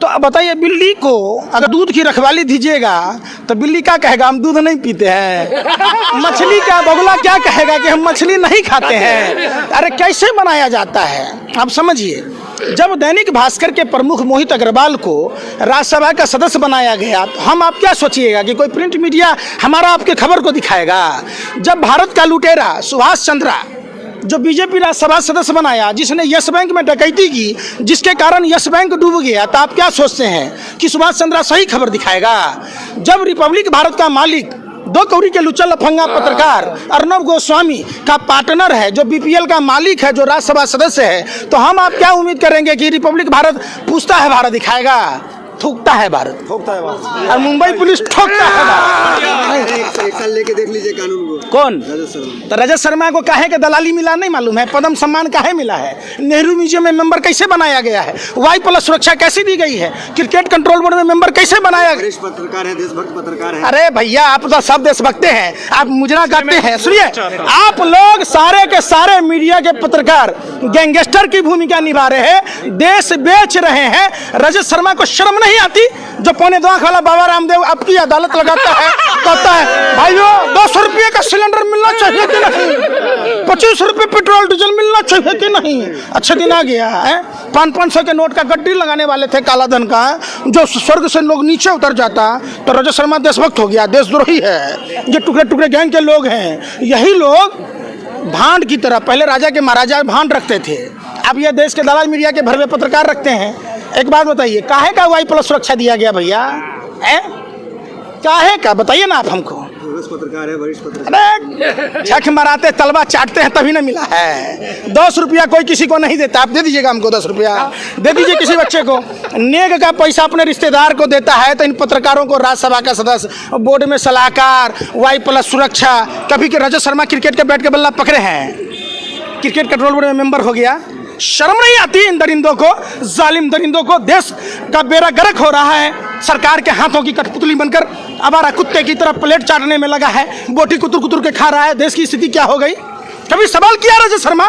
तो अब बताइए, बिल्ली को अगर दूध की रखवाली दीजिएगा तो बिल्ली क्या कहेगा, हम दूध नहीं पीते हैं। मछली का बगुला क्या कहेगा कि हम मछली नहीं खाते हैं। अरे कैसे बनाया जाता है आप समझिए। जब दैनिक भास्कर के प्रमुख मोहित अग्रवाल को राज्यसभा का सदस्य बनाया गया तो हम आप क्या सोचिएगा कि कोई प्रिंट मीडिया हमारा आपके खबर को दिखाएगा। जब भारत का लुटेरा सुभाष चंद्रा जो बीजेपी राज्यसभा सदस्य बनाया, जिसने यस बैंक में डकैती की, जिसके कारण यस बैंक डूब गया, तो आप क्या सोचते हैं कि सुभाष चंद्रा सही खबर दिखाएगा। जब रिपब्लिक भारत का मालिक 2 कौड़ी के लुच्चा लफंगा पत्रकार अर्नब गोस्वामी का पार्टनर है, जो बीपीएल का मालिक है, जो राज्यसभा सदस्य है, तो हम आप क्या उम्मीद करेंगे कि रिपब्लिक भारत पूछता है भारत दिखाएगा। थूकता है भारत, ठोकता है भारत, और मुंबई पुलिस ठोकता है भारत। एक साल लेके देख लीजिए कानून को। कौन? तो रजत शर्मा को काहे के दलाली मिला नहीं मालूम है। पद्म सम्मान काहे मिला है। नेहरू म्यूजियम में मेंबर कैसे बनाया गया है। Y+ सुरक्षा कैसे दी गई है। क्रिकेट कंट्रोल बोर्ड में मेंबर कैसे बनाया गया। पत्रकार है, देशभक्त पत्रकार है। अरे भैया, आप तो सब देशभक्त हैं, आप मुजरा गाते हैं। सुनिए, आप लोग सारे के सारे मीडिया के पत्रकार गैंगस्टर की भूमिका निभा रहे हैं, देश बेच रहे हैं। रजत शर्मा को शर्म नहीं आती, जो 2.25 लाख वाला बाबा रामदेव आपकी अदालत लगाता है, कहता है भाइयों 200 रुपये का सिलेंडर मिलना चाहिए कि नहीं, 25 रुपये पेट्रोल डीजल मिलना चाहिए कि नहीं। अच्छा दिन आ गया है। 500 के नोट का गड्डी लगाने वाले थे काला धन का, जो स्वर्ग से लोग नीचे उतर जाता, तो रजत शर्मा देशभक्त हो गया, देशद्रोही है। ये टुकड़े टुकड़े गैंग के लोग हैं। यही लोग भांड की तरह, पहले राजा के महाराजा भांड रखते थे, अब ये देश के दलाल मीडिया के भरवे पत्रकार रखते हैं। एक बात बताइए, काहे का Y+ सुरक्षा दिया गया भैया, काहे का बताइए ना आप हमको। पत्रकार है, वरिष्ठ पत्रकार। अरे छक मराते तलवा चाटते हैं तभी ना मिला है। 10 रुपया कोई किसी को नहीं देता, आप दे दीजिएगा हमको 10 रुपया, दे दीजिए किसी बच्चे को। नेग का पैसा अपने रिश्तेदार को देता है, तो इन पत्रकारों को राज्यसभा का सदस्य, बोर्ड में सलाहकार, Y+ सुरक्षा। कभी के रजत शर्मा क्रिकेट के बैट के बल्ला पकड़े हैं, क्रिकेट कंट्रोल बोर्ड में मेंबर हो गया। शर्म नहीं आती इन दरिंदों को, जालिम दरिंदों को। देश का बेड़ा गर्क हो रहा है, सरकार के हाथों की कठपुतली बनकर आवारा कुत्ते की तरह प्लेट चाटने में लगा है, बोटी कुतुर कुतुर के खा रहा है। देश की स्थिति क्या हो गई, कभी सवाल किया रजत शर्मा।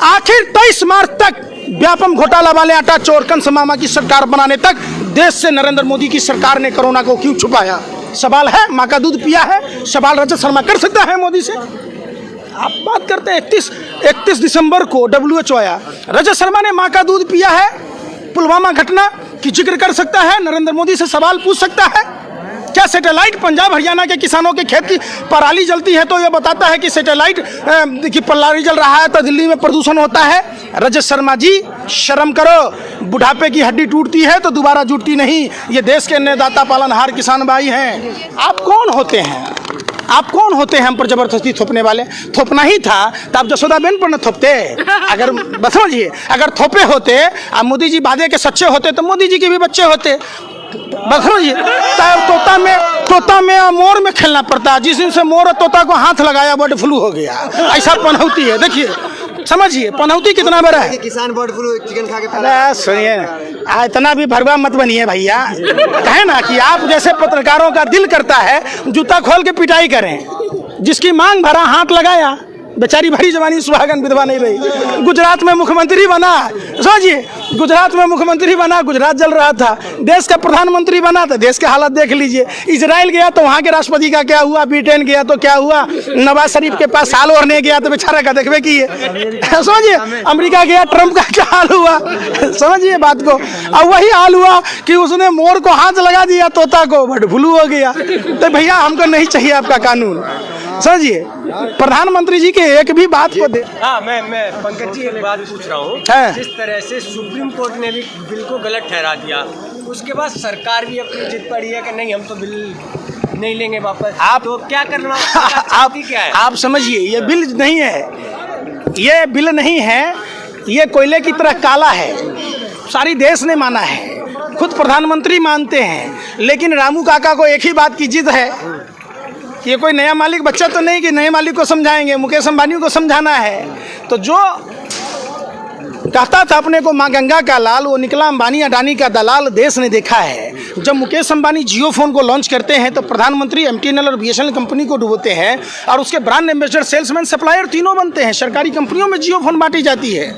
आखिर 23 मार्च तक व्यापम घोटाला वाले आटा चोर कंस मामा की सरकार बनाने तक देश से नरेंद्र मोदी की सरकार ने कोरोना को क्यों छुपाया। सवाल है, माँ का दूध पिया है, सवाल रजत शर्मा कर सकता है मोदी से। आप बात करते हैं 31 दिसंबर को WHO आया, रजत शर्मा ने माँ का दूध पिया है, पुलवामा घटना की जिक्र कर सकता है, नरेंद्र मोदी से सवाल पूछ सकता है। क्या सैटेलाइट पंजाब हरियाणा के किसानों के खेत की पराली जलती है तो यह बताता है कि सैटेलाइट की पराली जल रहा है तो दिल्ली में प्रदूषण होता है। रजत शर्मा जी शर्म करो, बुढ़ापे की हड्डी टूटती है तो दोबारा जुटती नहीं। ये देश के अन्नदाता पालनहार किसान भाई हैं। आप कौन होते हैं, आप कौन होते हैं हम पर जबरदस्ती थोपने वाले। थोपना ही था तो आप जसोदाबेन पर न थोपते। अगर बस समझिए, अगर थोपे होते, अब मोदी जी वादे के सच्चे होते तो मोदी जी के भी बच्चे होते। बस समझिए, तोता में और मोर में खेलना पड़ता है। जिस दिन से मोर और तोता को हाथ लगाया बर्ड फ्लू हो गया, ऐसा पनौती है। देखिए समझिए पनौती कितना बड़ा है। किसान बर्ड फ्लू चिकन खा के। अरे सुनिए, इतना भी भरवा मत बनिए भैया। कहे ना कि आप जैसे पत्रकारों का दिल करता है जूता खोल के पिटाई करें। जिसकी मांग भरा हाथ लगाया, बेचारी भरी जवानी सुहागन विधवा नहीं रही। गुजरात में मुख्यमंत्री बना, समझिए गुजरात में मुख्यमंत्री बना, गुजरात जल रहा था। देश का प्रधानमंत्री बना तो देश के हालत देख लीजिए। इजराइल गया तो वहाँ के राष्ट्रपति का क्या हुआ, ब्रिटेन गया तो क्या हुआ, नवाज शरीफ के पास साल और नहीं गया तो बेचारा का देखवे की है। समझिए अमेरिका गया, ट्रम्प का क्या हाल हुआ, समझिए बात को। और वही हाल हुआ कि उसने मोर को हाथ लगा दिया, तोता को बर्ड फ्लू हो गया। तो भैया हमको नहीं चाहिए आपका कानून, समझिए। प्रधानमंत्री जी के एक भी बात को दे। हाँ, मैं पंकज जी एक बात पूछ रहा हूँ। जिस तरह से सुप्रीम कोर्ट ने भी बिल को गलत ठहरा दिया, उसके बाद सरकार भी अपनी जिद पड़ी है कि नहीं हम तो बिल नहीं लेंगे वापस। आप तो क्या करना आप क्या है? आप समझिए, ये बिल नहीं है, ये बिल नहीं है, ये कोयले की तरह काला है। सारी देश ने माना है, खुद प्रधानमंत्री मानते हैं। लेकिन रामू काका को एक ही बात की जिद है, ये कोई नया मालिक बच्चा तो नहीं कि नए मालिक को समझाएंगे, मुकेश अंबानी को समझाना है। तो जो कहता था अपने को माँ गंगा का लाल, वो निकला अंबानी अडानी का दलाल। देश ने देखा है, जब मुकेश अंबानी जियो फोन को लॉन्च करते हैं तो प्रधानमंत्री MTNL और BSNL कंपनी को डुबोते हैं और उसके ब्रांड एम्बेसडर, सेल्समैन, सप्लायर तीनों बनते हैं। सरकारी कंपनियों में जियो फोन बांटी जाती है।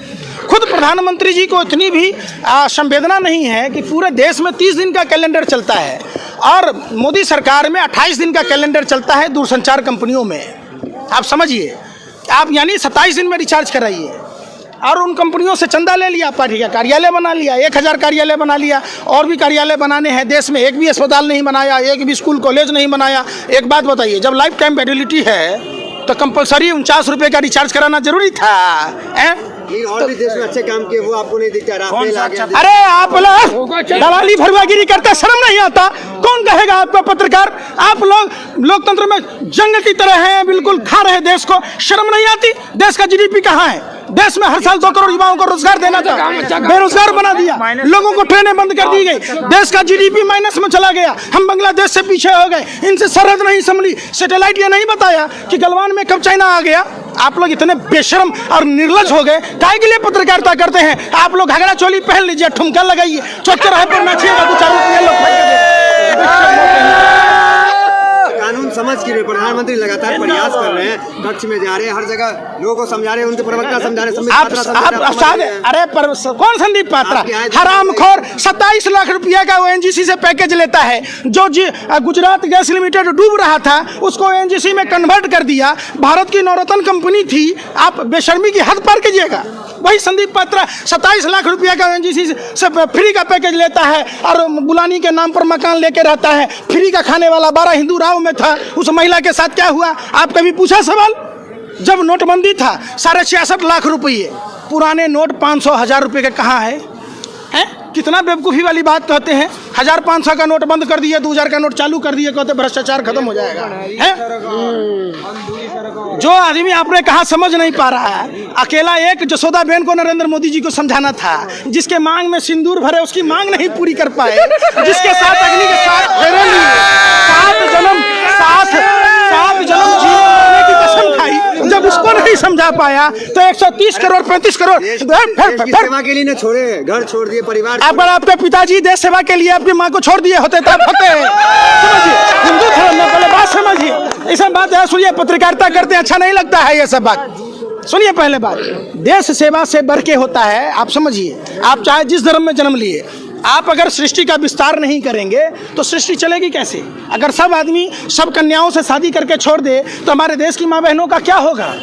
खुद खुद प्रधानमंत्री जी को इतनी भी संवेदना नहीं है कि पूरे देश में 30 दिन का कैलेंडर चलता है और मोदी सरकार में 28 दिन का कैलेंडर चलता है दूरसंचार कंपनियों में। आप समझिए, आप यानी 27 दिन में रिचार्ज कराइए और उन कंपनियों से चंदा ले लिया, पार्टी का कार्यालय बना लिया, 1000 कार्यालय बना लिया, और भी कार्यालय बनाने हैं देश में। एक भी अस्पताल नहीं बनाया, एक भी स्कूल कॉलेज नहीं बनाया। एक बात बताइए, जब लाइफ टाइम वैलिडिटी है तो कंपलसरी 49 रुपये का रिचार्ज कराना जरूरी था। और भी देश में अच्छे काम किए, वो आपको नहीं दिखता। राफेल आ गया। अरे आप लोग दलाली भरवागिरी करते, शर्म नहीं आता? कौन कहेगा आपका पत्रकार? आप लोग लोकतंत्र में जंग की तरह हैं, बिल्कुल खा रहे देश को। शर्म नहीं आती? देश का जीडीपी कहाँ है? देश में हर साल 2 करोड़ युवाओं को रोजगार देना था, बेरोजगार बना दिया, लोगों को ट्रेनें बंद कर दी गई, देश का जीडीपी माइनस में चला गया, हम बांग्लादेश से पीछे हो गए, इनसे सरहद नहीं संभली, सैटेलाइट ये नहीं बताया कि गलवान में कब चाइना आ गया। आप लोग इतने बेशर्म और निर्लज हो गए। काहे के लिए पत्रकारिता करते हैं? आप लोग घगड़ा चोली पहन लीजिए, ठुमका लगाइए, चौके पर नाचिएगा, 2-4 रुपये लोग कानून समझ के लिए प्रधानमंत्री लगातार प्रयास कर रहे हैं, कक्ष में जा रहे हैं, हर जगह लोगों को समझा रहे हैं, उनके प्रवक्ता समझा रहे हैं। अरे कौन संदीप पात्रा? हरामखोर 27 लाख रुपया का ओएनजीसी से पैकेज लेता है। जो गुजरात गैस लिमिटेड डूब रहा था उसको ओएनजीसी में कन्वर्ट कर दिया। भारत की नवरत्न कंपनी थी। आप बेशर्मी की हद पार कीजिएगा। वही संदीप पात्रा 27 लाख रुपया का ओएनजीसी से फ्री का पैकेज लेता है और बुलानी के नाम पर मकान लेके रहता है। फ्री का खाने वाला 12 हिंदू राव में था। उस महिला के साथ क्या हुआ? आप कभी पूछा सवाल? जब नोटबंदी था 66.5 लाख रुपये, पुराने नोट 500 1000 रुपये के कहाँ है? कितना बेवकूफ़ी वाली बात कहते हैं। 1500 का नोट बंद कर दिए, 2000 का नोट चालू कर दिए, कहते भ्रष्टाचार खत्म हो जाएगा। जो आदमी आपने कहा समझ नहीं पा रहा है। अकेला एक जसोदा बेन को नरेंद्र मोदी जी को समझाना था, जिसके मांग में सिंदूर भरे उसकी मांग नहीं पूरी कर पाए, जिसके साथ अग्नि के साथ फेरे लिए 7 जन्म जीने की कसम खाई, जब उसको नहीं समझा पाया तो 130 करोड़ 35 करोड़ सेवा के लिए न छोड़े, घर छोड़ दिए, परिवार। अगर आपके पिताजी देश सेवा के लिए अपनी माँ को छोड़ दिए होते तब होते। समझिए, हिंदू धर्म में पहले बात समझिए। ये सब बात है, सुनिए, पत्रकारिता करते अच्छा नहीं लगता है ये सब बात। सुनिए, पहले बात, देश सेवा से बढ़ के होता है। आप समझिए, आप चाहे जिस धर्म में जन्म लिए, आप अगर सृष्टि का विस्तार नहीं करेंगे तो सृष्टि चलेगी कैसे? अगर सब आदमी सब कन्याओं से शादी करके छोड़ दे तो हमारे देश की माँ बहनों का क्या होगा?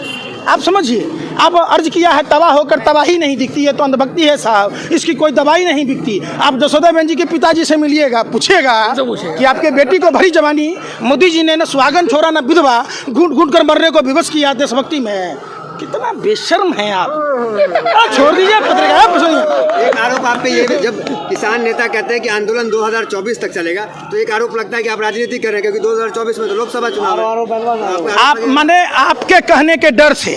आप समझिए। आप अर्ज किया है, तबाह होकर तबाही नहीं दिखती है तो अंधभक्ति है साहब, इसकी कोई दवाई नहीं बिकती। आप जसोदा बेन जी के पिताजी से मिलिएगा, पूछिएगा कि आपके बेटी को भरी जवानी मोदी जी ने न सुहागन छोड़ा न विधवा, घूट घूट कर मरने को विवश किया देशभक्ति में। कितना बेशर्म है आप। छोड़ दीजिए पत्रकार। एक आरोप आप पे ये भी, जब किसान नेता कहते हैं कि आंदोलन 2024 तक चलेगा, तो एक आरोप लगता है कि आप राजनीति कर रहे हैं, क्योंकि 2024 में तो लोकसभा चुनाव है। आप माने आपके कहने के डर से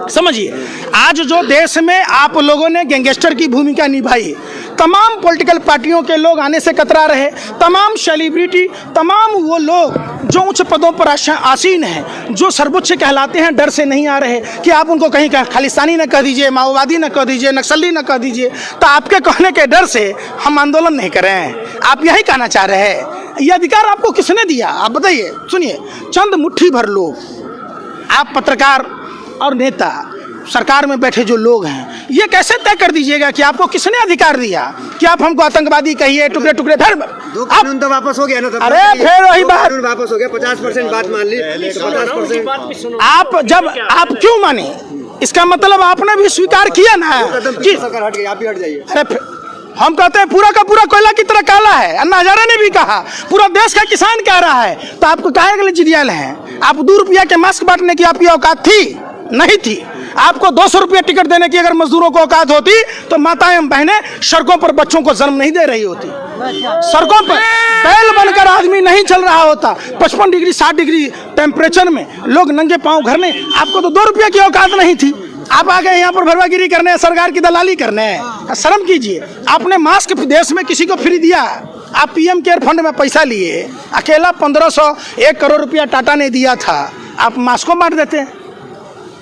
समझिए, आज जो देश में आप लोगों ने गैंगस्टर की भूमिका निभाई, तमाम पॉलिटिकल पार्टियों के लोग आने से कतरा रहे, तमाम सेलिब्रिटी, तमाम वो लोग जो उच्च पदों पर आसीन हैं, जो सर्वोच्च कहलाते हैं, डर से नहीं आ रहे कि आप उनको कहीं खालिस्तानी न कह दीजिए, माओवादी न कह दीजिए, नक्सली न कह दीजिए। तो आपके कहने के डर से हम आंदोलन नहीं कर रहे हैं। आप यही कहना चाह रहे हैं। ये अधिकार आपको किसने दिया? आप बताइए। सुनिए, चंद मुट्ठी भर लोग, आप पत्रकार और नेता, सरकार में बैठे जो लोग हैं, ये कैसे तय कर दीजिएगा कि आपको किसने अधिकार दिया कि आप हमको आतंकवादी कहिए, टुकड़े टुकड़े? फिर कानून तो वापस हो गया ना। अरे फिर वही बात, वापस हो गया। 50% बात मान ली, 50%। आप क्यों माने? इसका मतलब आपने भी स्वीकार किया ना कि सरकार हट गई, आप ही हट जाइए। अरे हम कहते हैं पूरा का पूरा कोयला की तरह काला है। अन्ना हजारे ने भी कहा, पूरा देश का किसान कह रहा है। तो आपको काहे के लिए जिदियाल हैं? आप 2 रुपया के मास्क बांटने की आपकी औकात थी? नहीं थी। आपको 200 रुपया टिकट देने की अगर मजदूरों को औकात होती तो माताएं बहनें सड़कों पर बच्चों को जन्म नहीं दे रही होती। सड़कों पर बैल बनकर आदमी नहीं चल रहा होता। 55 डिग्री 60 डिग्री टेम्परेचर में लोग नंगे पांव घर में। आपको तो 2 रुपया की औकात नहीं थी। आप आ गए यहाँ पर भरवागिरी करने, सरकार की दलाली करने। शर्म कीजिए। आपने मास्क देश में किसी को फ्री दिया? आप पीएम केयर फंड में पैसा लिए, अकेला 1500 1 करोड़ रुपया टाटा ने दिया था, आप मास्क को बांट देते हैं।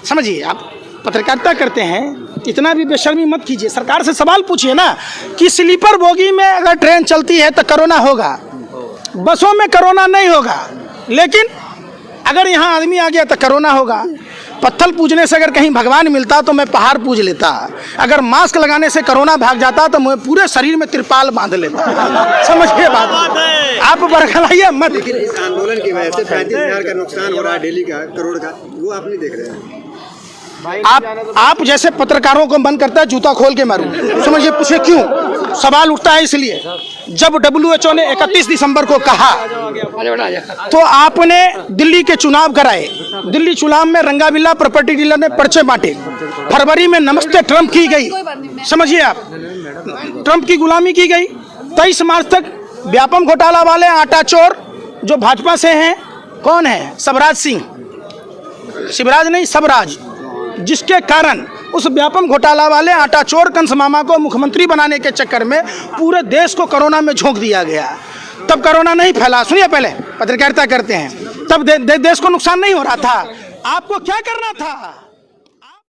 समझिए, आप पत्रकारिता करते हैं, इतना भी बेशर्मी मत कीजिए। सरकार से सवाल पूछिए ना कि स्लीपर बोगी में अगर ट्रेन चलती है तो कोरोना होगा, बसों में कोरोना नहीं होगा, लेकिन अगर यहाँ आदमी आ गया तो कोरोना होगा। पत्थर पूजने से अगर कहीं भगवान मिलता तो मैं पहाड़ पूज लेता। अगर मास्क लगाने से कोरोना भाग जाता तो मैं पूरे शरीर में तिरपाल बांध लेता। समझिए बात, आप बरखलाइए मत। लेकिन इस आंदोलन की वजह से 35,000 का नुकसान हो रहा है डेली का, करोड़ का, वो आप नहीं देख रहे हैं। आप जैसे पत्रकारों को मन करता है जूता खोल के मारूं। समझिए, पूछे क्यों? सवाल उठता है इसलिए जब WHO ने 31 दिसंबर को कहा तो आपने दिल्ली के चुनाव कराए। दिल्ली चुनाव में रंगाबिल्ला प्रॉपर्टी डीलर ने पर्चे बांटे। फरवरी में नमस्ते ट्रंप की गई। समझिए आप, ट्रंप की गुलामी की गई। 23 मार्च तक व्यापम घोटाला वाले आटा चोर जो भाजपा से हैं, कौन है? सबराज सिंह, शिवराज नहीं सबराज, जिसके कारण उस व्यापम घोटाला वाले आटा चोर कंस मामा को मुख्यमंत्री बनाने के चक्कर में पूरे देश को कोरोना में झोंक दिया गया। तब कोरोना नहीं फैला। सुनिए, पहले पत्रकारिता करते हैं, तब देश को नुकसान नहीं हो रहा था। आपको क्या करना था?